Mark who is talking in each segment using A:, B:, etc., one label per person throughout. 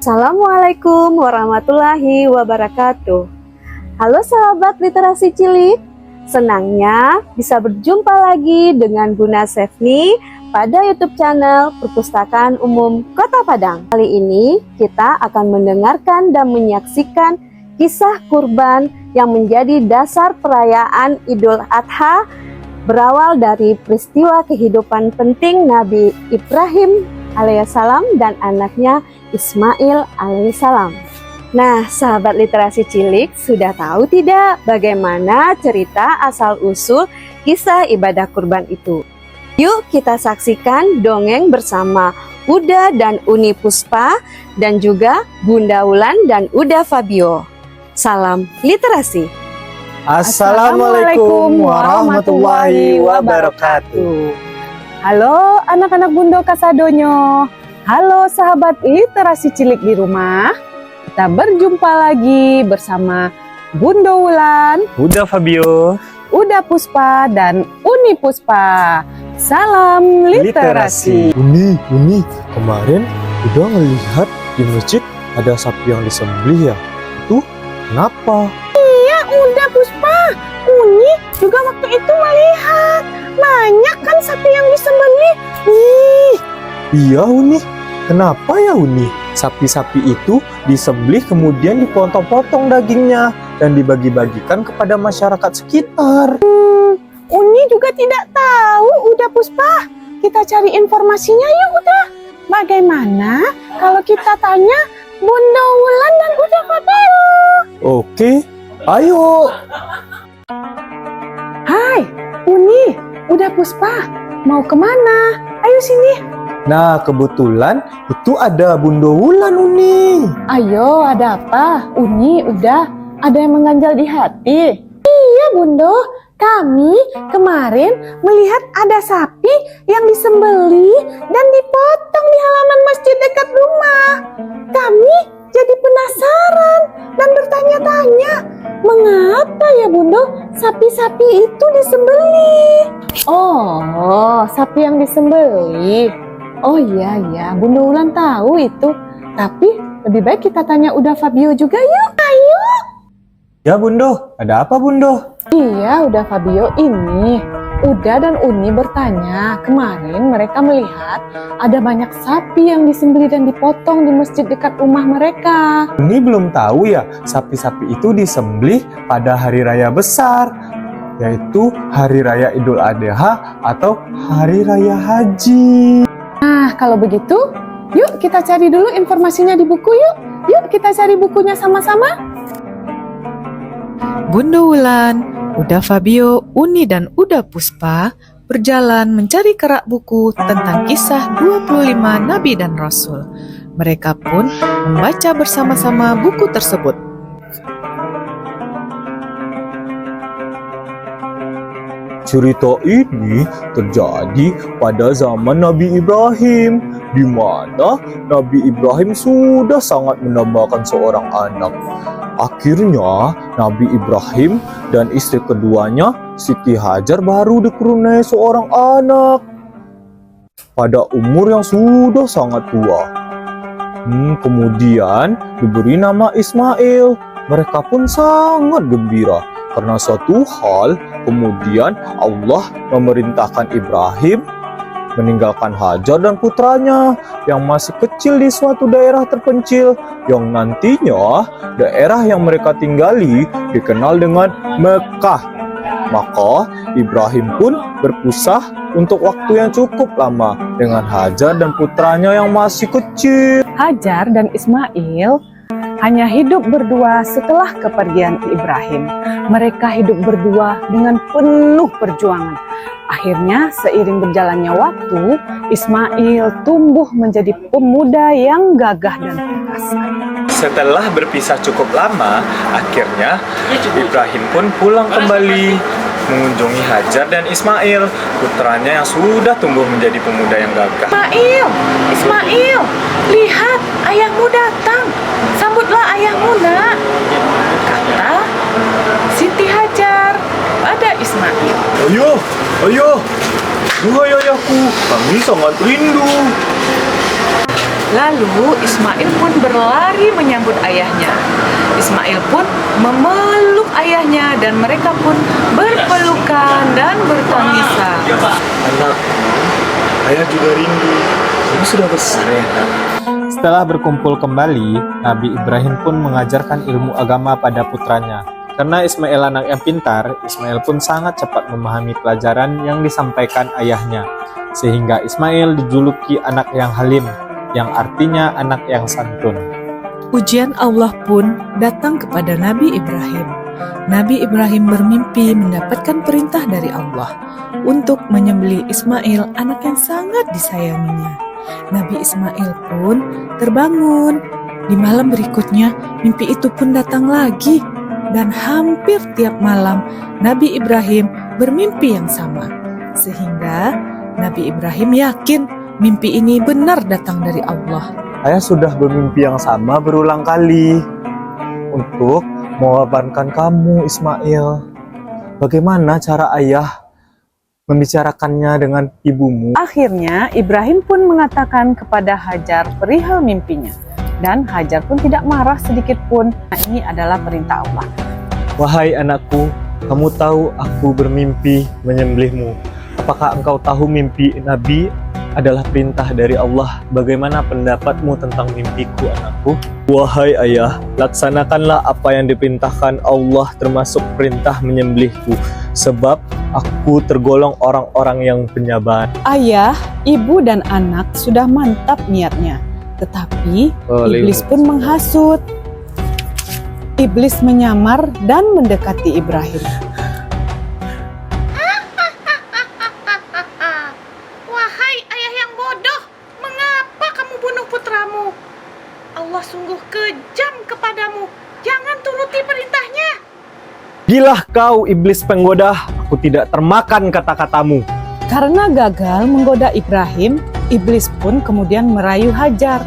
A: Assalamualaikum warahmatullahi wabarakatuh. Halo sahabat literasi cilik, senangnya bisa berjumpa lagi dengan Bunda Sefni pada YouTube channel Perpustakaan Umum Kota Padang. Kali ini kita akan mendengarkan dan menyaksikan kisah kurban yang menjadi dasar perayaan Idul Adha, berawal dari peristiwa kehidupan penting Nabi Ibrahim alaihissalam dan anaknya Ismail alaihissalam. Nah, sahabat literasi cilik, sudah tahu tidak bagaimana cerita asal-usul kisah ibadah kurban itu? Yuk kita saksikan dongeng bersama Uda dan Uni Puspa dan juga Bunda Wulan dan Uda Fabio. Salam literasi.
B: Assalamualaikum warahmatullahi wabarakatuh.
C: Halo anak-anak Bundo Kasadonyo. Halo sahabat literasi cilik di rumah. Kita berjumpa lagi bersama Bundo Wulan,
B: Uda Fabio,
C: Uda Puspa dan Uni Puspa. Salam literasi.
B: Uni, kemarin udah ngelihat di masjid ada sapi yang disembelih ya? Itu kenapa?
C: Uda Puspa, Uni juga waktu itu melihat banyak kan sapi yang disembelih.
B: Iya Uni, kenapa ya Uni? Sapi-sapi itu disembelih kemudian dipotong-potong dagingnya dan dibagi-bagikan kepada masyarakat sekitar.
C: Uni juga tidak tahu Uda Puspa. Kita cari informasinya yuk Uda. Bagaimana kalau kita tanya Bunda Wulan dan Uda Fabio?
B: Oke, ayo.
C: Hai, Uni, Uda Puspa, mau kemana? Ayo sini.
B: Nah, kebetulan itu ada Bunda Wulan Uni.
C: Ayo, ada apa? Uni, Uda, ada yang mengganjal di hati. Iya, Bundo. Kami kemarin melihat ada sapi yang disembelih dan dipotong di halaman masjid dekat rumah. Kami jadi penasaran dan bertanya-tanya, mengapa ya Bundo sapi-sapi itu disembelih? Oh, sapi yang disembelih. Oh iya, Bunda Wulan tahu itu. Tapi lebih baik kita tanya Uda Fabio juga yuk. Ayo.
B: Ya Bundo, ada apa Bundo?
C: Iya, Uda Fabio ini. Uda dan Uni bertanya, kemarin mereka melihat ada banyak sapi yang disembelih dan dipotong di masjid dekat rumah mereka.
B: Uni belum tahu ya, sapi-sapi itu disembelih pada hari raya besar, yaitu hari raya Idul Adha atau hari raya haji.
C: Nah, kalau begitu, yuk kita cari dulu informasinya di buku yuk. Yuk kita cari bukunya sama-sama.
D: Bunda Wulan, Uda Fabio, Uni dan Uda Puspa berjalan mencari kerak buku tentang kisah 25 Nabi dan Rasul. Mereka pun membaca bersama-sama buku tersebut.
B: Cerita ini terjadi pada zaman Nabi Ibrahim, di mana Nabi Ibrahim sudah sangat mendambakan seorang anak. Akhirnya Nabi Ibrahim dan istri keduanya, Siti Hajar, baru dikaruniai seorang anak pada umur yang sudah sangat tua. Kemudian diberi nama Ismail. Mereka pun sangat gembira karena suatu hal kemudian Allah memerintahkan Ibrahim meninggalkan Hajar dan putranya yang masih kecil di suatu daerah terpencil yang nantinya daerah yang mereka tinggali dikenal dengan Mekah. Maka Ibrahim pun berpisah untuk waktu yang cukup lama dengan Hajar dan putranya yang masih kecil.
C: Hajar dan Ismail hanya hidup berdua setelah kepergian Ibrahim. Mereka hidup berdua dengan penuh perjuangan. Akhirnya seiring berjalannya waktu, Ismail tumbuh menjadi pemuda yang gagah dan perkasa.
B: Setelah berpisah cukup lama, akhirnya Ibrahim pun pulang kembali mengunjungi Hajar dan Ismail, putranya yang sudah tumbuh menjadi pemuda yang gagah.
C: Ismail, lihat ayahmu datang. Sambutlah ayahmu, nak, kata Siti Hajar pada Ismail.
B: Ayah, duhai ayahku, kami sangat rindu.
D: Lalu Ismail pun berlari menyambut ayahnya. Ismail pun memeluk ayahnya dan mereka pun berpelukan dan bertangisan.
B: Anak, ayah juga rindu. Kamu sudah besar ya, Nak? Setelah berkumpul kembali, Nabi Ibrahim pun mengajarkan ilmu agama pada putranya. Karena Ismail anak yang pintar, Ismail pun sangat cepat memahami pelajaran yang disampaikan ayahnya. Sehingga Ismail dijuluki anak yang halim, yang artinya anak yang santun.
D: Ujian Allah pun datang kepada Nabi Ibrahim. Nabi Ibrahim bermimpi mendapatkan perintah dari Allah untuk menyembelih Ismail, anak yang sangat disayanginya. Nabi Ismail pun terbangun. Di malam berikutnya, mimpi itu pun datang lagi. Dan hampir tiap malam, Nabi Ibrahim bermimpi yang sama. Sehingga Nabi Ibrahim yakin mimpi ini benar datang dari Allah.
B: Ayah sudah bermimpi yang sama berulang kali untuk mengabarkan kamu, Ismail. Bagaimana cara ayah membicarakannya dengan ibumu?
C: Akhirnya Ibrahim pun mengatakan kepada Hajar perihal mimpinya. Dan Hajar pun tidak marah sedikit pun. Nah, ini adalah perintah Allah.
B: Wahai anakku, kamu tahu aku bermimpi menyembelihmu. Apakah engkau tahu mimpi Nabi adalah perintah dari Allah? Bagaimana pendapatmu tentang mimpiku, anakku? Wahai ayah, laksanakanlah apa yang diperintahkan Allah, termasuk perintah menyembelihku, sebab aku tergolong orang-orang yang penyabar.
C: Ayah, ibu, dan anak sudah mantap niatnya. Tetapi iblis pun menghasut. Iblis menyamar dan mendekati Ibrahim.
E: Wahai ayah yang bodoh, mengapa kamu bunuh putramu? Allah sungguh kejam kepadamu. Jangan turuti perintahnya.
B: Gilah kau, iblis penggoda, aku tidak termakan kata-katamu.
C: Karena gagal menggoda Ibrahim, iblis pun kemudian merayu Hajar.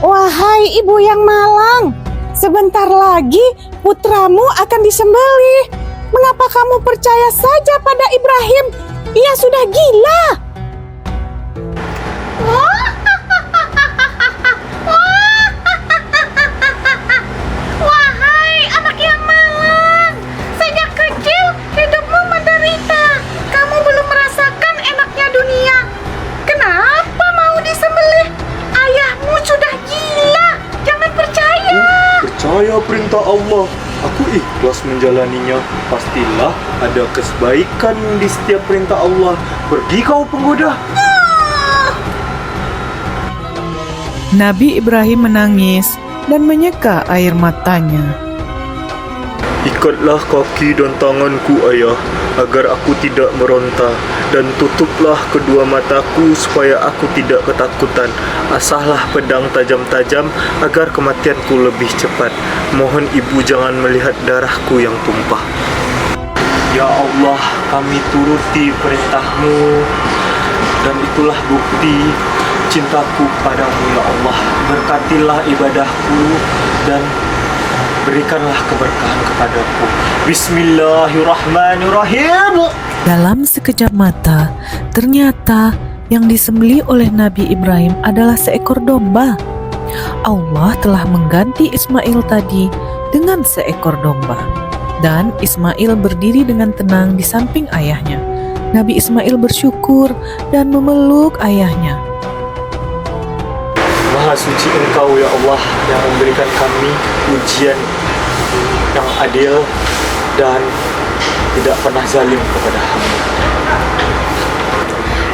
C: Wahai ibu yang malang, sebentar lagi putramu akan disembelih. Mengapa kamu percaya saja pada Ibrahim? Ia sudah gila.
E: Wahai anak yang malang, sejak kecil hidupmu menderita. Kamu belum merasakan enaknya dunia. Kenapa mau disembelih? Ayahmu sudah gila. Jangan percaya.
B: Percaya perintah Allah, aku ikhlas menjalaninya. Pastilah ada kebaikan di setiap perintah Allah. Pergi kau penggoda.
D: Nabi Ibrahim menangis dan menyeka air matanya.
B: Ikatlah kaki dan tanganku, ayah, agar aku tidak meronta, dan tutuplah kedua mataku supaya aku tidak ketakutan. Asahlah pedang tajam-tajam agar kematianku lebih cepat. Mohon ibu jangan melihat darahku yang tumpah. Ya Allah, kami turuti perintahmu, dan itulah bukti cintaku padamu, ya Allah. Berkatilah ibadahku dan berikanlah keberkahan kepadaku. Bismillahirrahmanirrahim.
D: Dalam sekejap mata, ternyata yang disembelih oleh Nabi Ibrahim adalah seekor domba. Allah telah mengganti Ismail tadi dengan seekor domba. Dan Ismail berdiri dengan tenang di samping ayahnya. Nabi Ismail bersyukur dan memeluk ayahnya.
B: Maha suci Engkau, ya Allah, yang memberikan kami ujian yang adil dan tidak pernah zalim kepada hamba.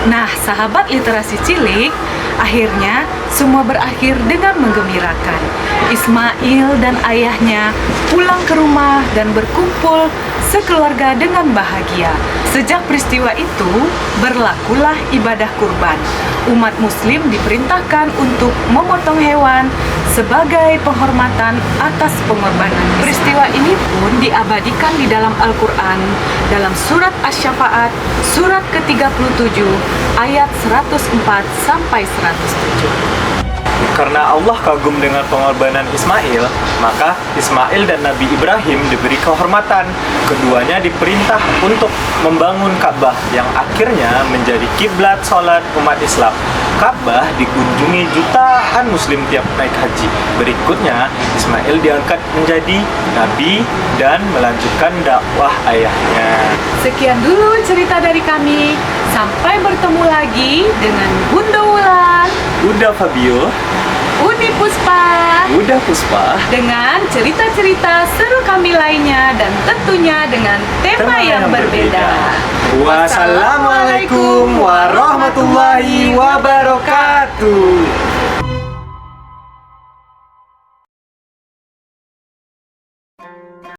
E: Nah, sahabat literasi cilik, akhirnya semua berakhir dengan menggembirakan. Ismail dan ayahnya pulang ke rumah dan berkumpul sekeluarga dengan bahagia. Sejak peristiwa itu, berlakulah ibadah kurban. Umat muslim diperintahkan untuk memotong hewan sebagai penghormatan atas pengorbanan. Peristiwa ini pun diabadikan di dalam Al-Quran dalam surat Asy-Syafa'at, surat ke-37, ayat 104 sampai 107.
B: Karena Allah kagum dengan pengorbanan Ismail, maka Ismail dan Nabi Ibrahim diberi kehormatan. Keduanya diperintah untuk membangun Ka'bah yang akhirnya menjadi kiblat sholat umat Islam. Ka'bah dikunjungi jutaan muslim tiap naik haji. Berikutnya, Ismail diangkat menjadi nabi dan melanjutkan dakwah ayahnya.
E: Sekian dulu cerita dari kami. Sampai bertemu lagi dengan Bunda Wulan,
B: Udah Fabio,
E: Uni Puspa,
B: udah Puspa,
E: dengan cerita-cerita seru kami lainnya dan tentunya dengan tema yang berbeda.
B: Wassalamualaikum warahmatullahi wabarakatuh.